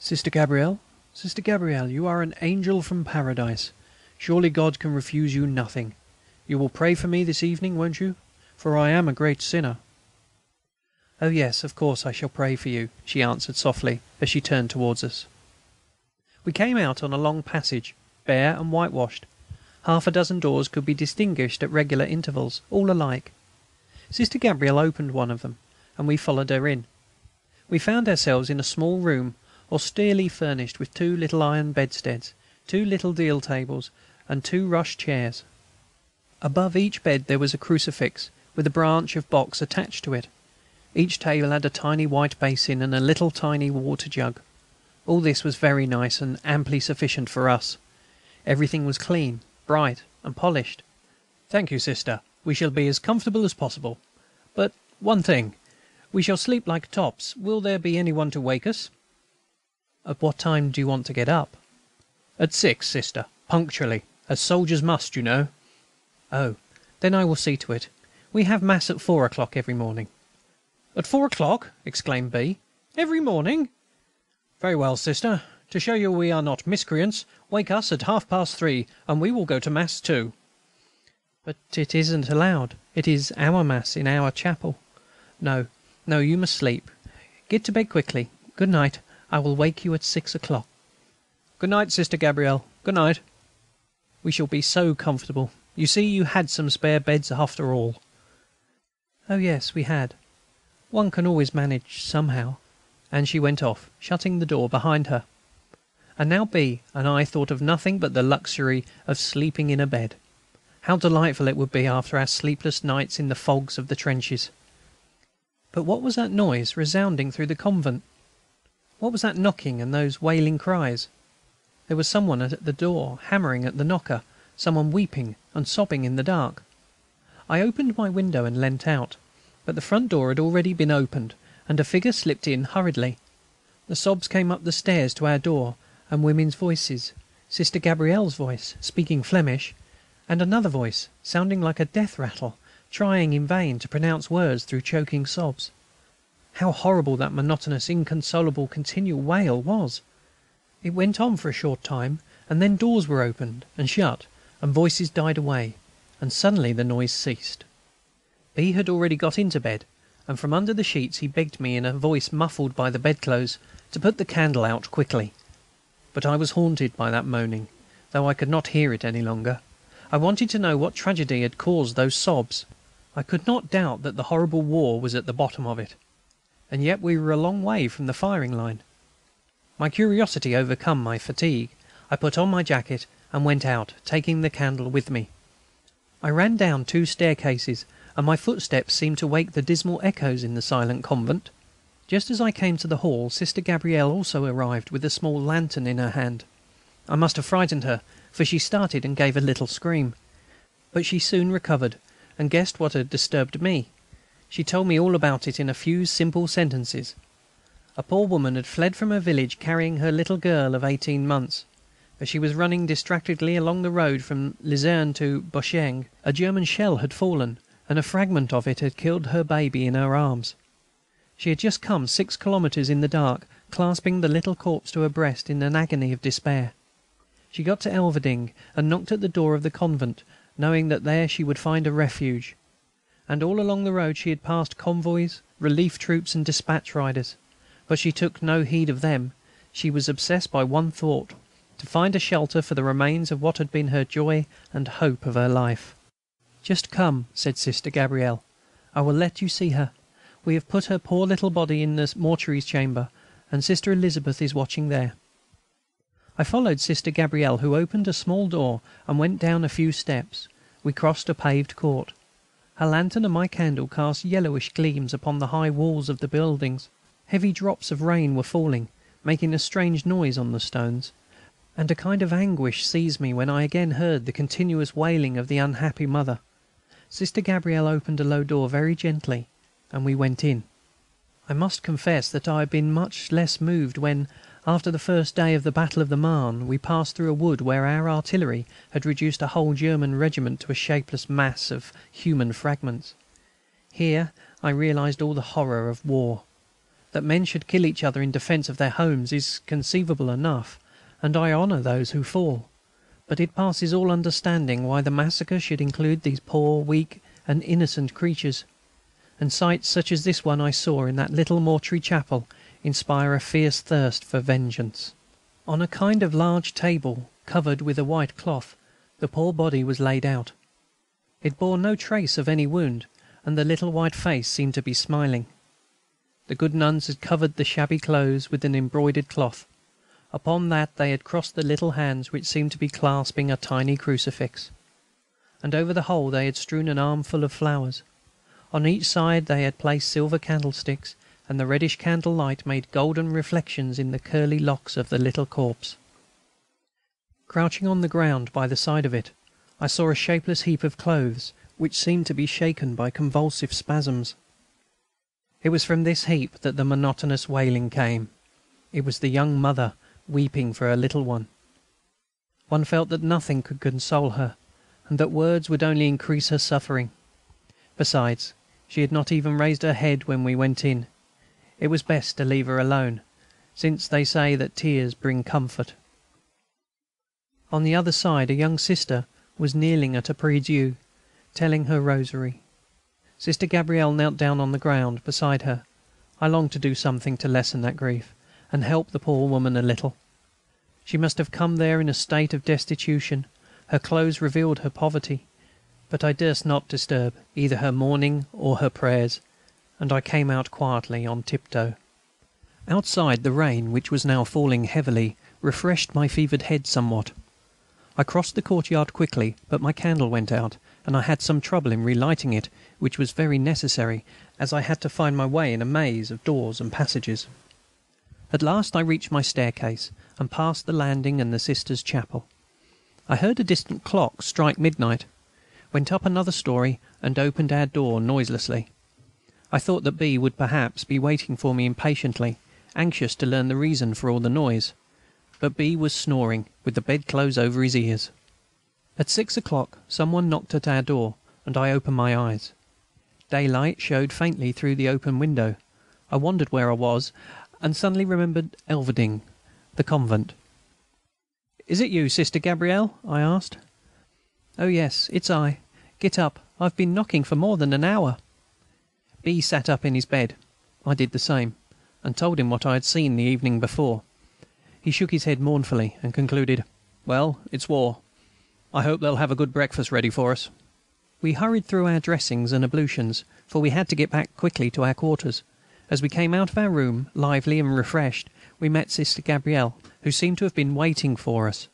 Sister Gabrielle? Sister Gabrielle, you are an angel from Paradise. Surely God can refuse you nothing. You will pray for me this evening, won't you? For I am a great sinner." "Oh yes, of course I shall pray for you," she answered softly, as she turned towards us. We came out on a long passage, bare and whitewashed. Half a dozen doors could be distinguished at regular intervals, all alike. Sister Gabrielle opened one of them, and we followed her in. We found ourselves in a small room, austerely furnished with 2 little iron bedsteads, 2 little deal tables, and 2 rush chairs. Above each bed there was a crucifix, with a branch of box attached to it. Each table had a tiny white basin and a little tiny water jug. All this was very nice and amply sufficient for us. Everything was clean, bright, and polished. "Thank you, Sister. We shall be as comfortable as possible. But one thing, we shall sleep like tops. Will there be any one to wake us?" "At what time do you want to get up?" "At 6, Sister, punctually, as soldiers must, you know." "Oh, then I will see to it. We have Mass at 4 o'clock every morning." "At 4 o'clock!" exclaimed B. "Every morning? Very well, Sister. To show you we are not miscreants, wake us at 3:30, and we will go to Mass too." "But it isn't allowed. It is our Mass in our chapel. No, no, you must sleep. Get to bed quickly. Good night. I will wake you at 6 o'clock." "Good night, Sister Gabrielle. Good night." "We shall be so comfortable. You see, you had some spare beds after all." "Oh yes, we had. One can always manage somehow." And she went off, shutting the door behind her. And now B. and I thought of nothing but the luxury of sleeping in a bed. How delightful it would be after our sleepless nights in the fogs of the trenches. But what was that noise resounding through the convent? What was that knocking and those wailing cries? There was some one at the door, hammering at the knocker, some one weeping and sobbing in the dark. I opened my window and leant out, but the front door had already been opened, and a figure slipped in hurriedly. The sobs came up the stairs to our door, and women's voices, Sister Gabrielle's voice, speaking Flemish, and another voice, sounding like a death rattle, trying in vain to pronounce words through choking sobs. How horrible that monotonous, inconsolable, continual wail was! It went on for a short time, and then doors were opened and shut, and voices died away, and suddenly the noise ceased. B. had already got into bed, and from under the sheets he begged me, in a voice muffled by the bedclothes, to put the candle out quickly. But I was haunted by that moaning, though I could not hear it any longer. I wanted to know what tragedy had caused those sobs. I could not doubt that the horrible war was at the bottom of it. And yet we were a long way from the firing line. My curiosity overcome my fatigue. I put on my jacket and went out, taking the candle with me. I ran down 2 staircases, and my footsteps seemed to wake the dismal echoes in the silent convent. Just as I came to the hall, Sister Gabrielle also arrived with a small lantern in her hand. I must have frightened her, for she started and gave a little scream. But she soon recovered, and guessed what had disturbed me. She told me all about it in a few simple sentences. A poor woman had fled from her village carrying her little girl of 18 months. As she was running distractedly along the road from Lizerne to Boscheng, a German shell had fallen, and a fragment of it had killed her baby in her arms. She had just come 6 kilometres in the dark, clasping the little corpse to her breast in an agony of despair. She got to Elverdinghe and knocked at the door of the convent, knowing that there she would find a refuge. And all along the road she had passed convoys, relief troops and dispatch riders. But she took no heed of them. She was obsessed by one thought: to find a shelter for the remains of what had been her joy and hope of her life. "Just come," said Sister Gabrielle. "I will let you see her. We have put her poor little body in the mortuary's chamber, and Sister Elizabeth is watching there." I followed Sister Gabrielle, who opened a small door and went down a few steps. We crossed a paved court. Her lantern and my candle cast yellowish gleams upon the high walls of the buildings. Heavy drops of rain were falling, making a strange noise on the stones, and a kind of anguish seized me when I again heard the continuous wailing of the unhappy mother. Sister Gabrielle opened a low door very gently, and we went in. I must confess that I had been much less moved when, after the first day of the Battle of the Marne, we passed through a wood where our artillery had reduced a whole German regiment to a shapeless mass of human fragments. Here I realised all the horror of war. That men should kill each other in defence of their homes is conceivable enough, and I honour those who fall. But it passes all understanding why the massacre should include these poor, weak and innocent creatures. And sights such as this one I saw in that little mortuary chapel inspire a fierce thirst for vengeance. On a kind of large table, covered with a white cloth, the poor body was laid out. It bore no trace of any wound, and the little white face seemed to be smiling. The good nuns had covered the shabby clothes with an embroidered cloth. Upon that they had crossed the little hands which seemed to be clasping a tiny crucifix. And over the whole they had strewn an armful of flowers. On each side they had placed silver candlesticks, and the reddish candle light made golden reflections in the curly locks of the little corpse. Crouching on the ground by the side of it, I saw a shapeless heap of clothes, which seemed to be shaken by convulsive spasms. It was from this heap that the monotonous wailing came. It was the young mother weeping for her little one. One felt that nothing could console her, and that words would only increase her suffering. Besides, she had not even raised her head when we went in. It was best to leave her alone, since they say that tears bring comfort. On the other side a young sister was kneeling at a prie-dieu, telling her rosary. Sister Gabrielle knelt down on the ground beside her. I longed to do something to lessen that grief, and help the poor woman a little. She must have come there in a state of destitution. Her clothes revealed her poverty. But I durst not disturb either her mourning or her prayers, and I came out quietly on tiptoe. Outside, the rain, which was now falling heavily, refreshed my fevered head somewhat. I crossed the courtyard quickly, but my candle went out, and I had some trouble in relighting it, which was very necessary, as I had to find my way in a maze of doors and passages. At last I reached my staircase, and passed the landing and the Sisters' chapel. I heard a distant clock strike midnight, went up another storey, and opened our door noiselessly. I thought that B. would perhaps be waiting for me impatiently, anxious to learn the reason for all the noise. But B. was snoring, with the bedclothes over his ears. At 6 o'clock some one knocked at our door, and I opened my eyes. Daylight showed faintly through the open window. I wondered where I was, and suddenly remembered Elverdinghe, the convent. "Is it you, Sister Gabrielle?" I asked. "Oh yes, it's I. Get up. I've been knocking for more than an hour." B. sat up in his bed. I did the same, and told him what I had seen the evening before. He shook his head mournfully, and concluded, "Well, it's war. I hope they'll have a good breakfast ready for us." We hurried through our dressings and ablutions, for we had to get back quickly to our quarters. As we came out of our room, lively and refreshed, we met Sister Gabrielle, who seemed to have been waiting for us.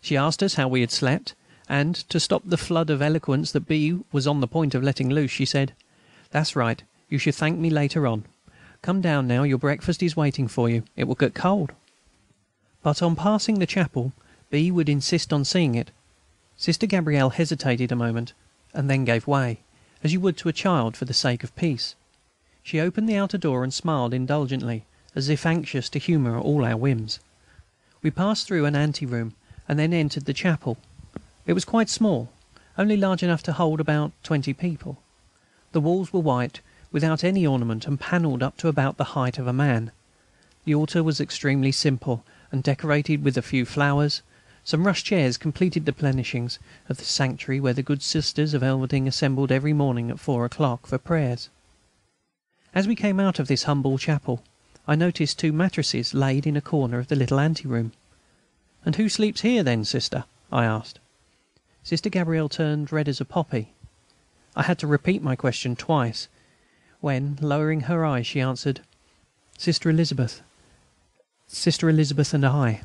She asked us how we had slept, and, to stop the flood of eloquence that B. was on the point of letting loose, she said, "That's right, you should thank me later on. Come down now, your breakfast is waiting for you. It will get cold." But on passing the chapel, B. would insist on seeing it. Sister Gabrielle hesitated a moment, and then gave way, as you would to a child for the sake of peace. She opened the outer door and smiled indulgently, as if anxious to humour all our whims. We passed through an ante-room, and then entered the chapel. It was quite small, only large enough to hold about 20 people. The walls were white, without any ornament, and panelled up to about the height of a man. The altar was extremely simple, and decorated with a few flowers. Some rush chairs completed the plenishings of the sanctuary where the good Sisters of Elverdinghe assembled every morning at 4 o'clock for prayers. As we came out of this humble chapel, I noticed 2 mattresses laid in a corner of the little ante-room. "And who sleeps here, then, Sister?" I asked. Sister Gabrielle turned red as a poppy. I had to repeat my question twice, when, lowering her eyes, she answered, Sister Elizabeth and I."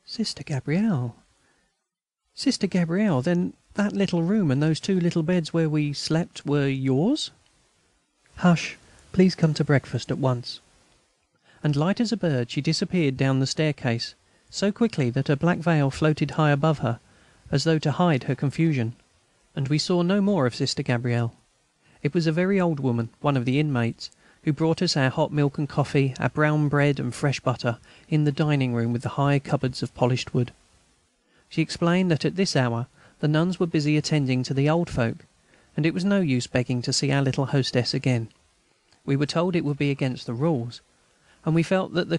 Sister Gabrielle, then that little room and those 2 little beds where we slept were yours?" "Hush, please come to breakfast at once." And light as a bird she disappeared down the staircase, so quickly that her black veil floated high above her, as though to hide her confusion, and we saw no more of Sister Gabrielle. It was a very old woman, one of the inmates, who brought us our hot milk and coffee, our brown bread and fresh butter, in the dining-room with the high cupboards of polished wood. She explained that at this hour the nuns were busy attending to the old folk, and it was no use begging to see our little hostess again. We were told it would be against the rules, and we felt that the